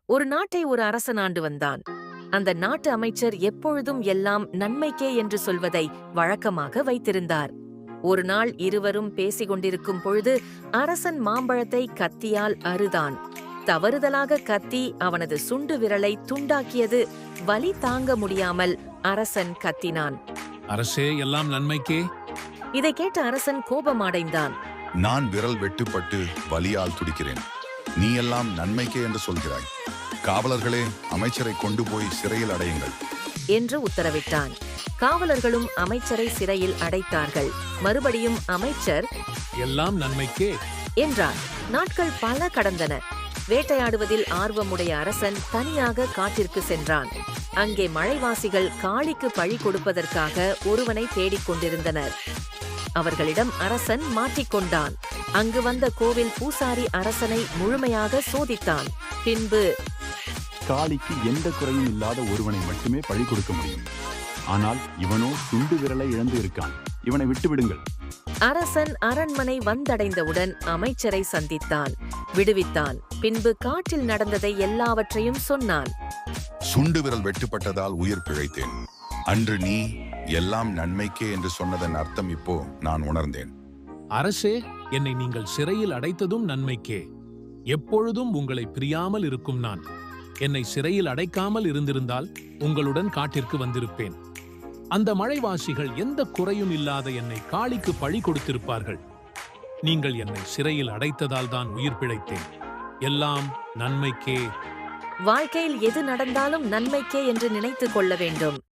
ஒரு நாட்டை ஒரு அரசன் ஆண்டு வந்தான். அந்த நாட்டு அமைச்சர் எப்பொழுதும் எல்லாம் நன்மைக்கே என்று சொல்வதை வழக்கமாக வைத்திருந்தார். ஒரு நாள் இருவரும் பேசிக் கொண்டிருக்கும் பொழுது அரசன் மாம்பழத்தை கத்தியால் அறுதான். தவறுதலாக கத்தி அவனது சுண்டு விரலை துண்டாக்கியது. வலி தாங்க முடியாமல் அரசன் கத்தினான். அரசே, எல்லாம் நன்மைக்கே. இதை கேட்ட அரசன் கோபமடைந்தான். நான் விரல் வெட்டுப்பட்டு வலியால் துடிக்கிறேன், நீ எல்லாம் நன்மைக்கே என்று சொல்கிறாய். காவலர்களே, அமைச்சரை கொண்டு போய் சிறையில் அடையுங்கள் என்று உத்தரவிட்டான். காவலர்களும் அமைச்சரை சிறையில் அடைத்தார்கள். மறுபடியும் அமைச்சர் எல்லாம் நன்மைக்கே என்றார். நாட்கள் பல கடந்தன. வேட்டையாடுவதில் ஆர்வமுடைய அரசன் தனியாக காட்டிற்கு சென்றான். அங்கே மலைவாசிகள் காளிக்கு பழி கொடுப்பதற்காக ஒருவனை தேடிக் கொண்டிருந்தனர். அவர்களிடம் அரசன் மாட்டிக்கொண்டான். அங்கு வந்த கோவில் பூசாரி அரசனை முழுமையாக சோதித்தான். பின்பு, காளிக்கு எந்த குறையும் இல்லாத ஒருவனை மட்டுமே பழி கொடுக்க முடியும். ஆனால் இவனோ சுண்டு விரலை இழந்து இருக்கான். இவனை விட்டுவிடுங்கள். அரசன் அரண்மனை வந்தடைந்தவுடன் அமைச்சரை சந்தித்தான், விடுவித்தான். பின்பு காட்டில் நடந்ததை எல்லாவற்றையும் சொன்னான். சுண்டு விரல் வெட்டுப்பட்டதால் உயிர் பிழைத்தேன். அன்று நீ எல்லாம் நன்மைக்கே என்று சொன்னதன் அர்த்தம் இப்போ நான் உணர்ந்தேன். அரசே, என்னை நீங்கள் சிறையில் அடைத்ததும் நன்மைக்கே. எப்பொழுதும் உங்களை பிரியாமல் இருக்கும் நான். என்னை சிறையில் அடைக்காமல் இருந்திருந்தால் உங்களுடன் காட்டிற்கு வந்திருப்பேன். அந்த மலைவாசிகள் எந்த குறையும் இல்லாத என்னை காளிக்கு பழி கொடுத்திருப்பார்கள். நீங்கள் என்னை சிறையில் அடைத்ததால் தான் உயிர் பிழைத்தேன். எல்லாம் நன்மைக்கே. வாழ்க்கையில் எது நடந்தாலும் நன்மைக்கே என்று நினைத்துக் கொள்ள வேண்டும்.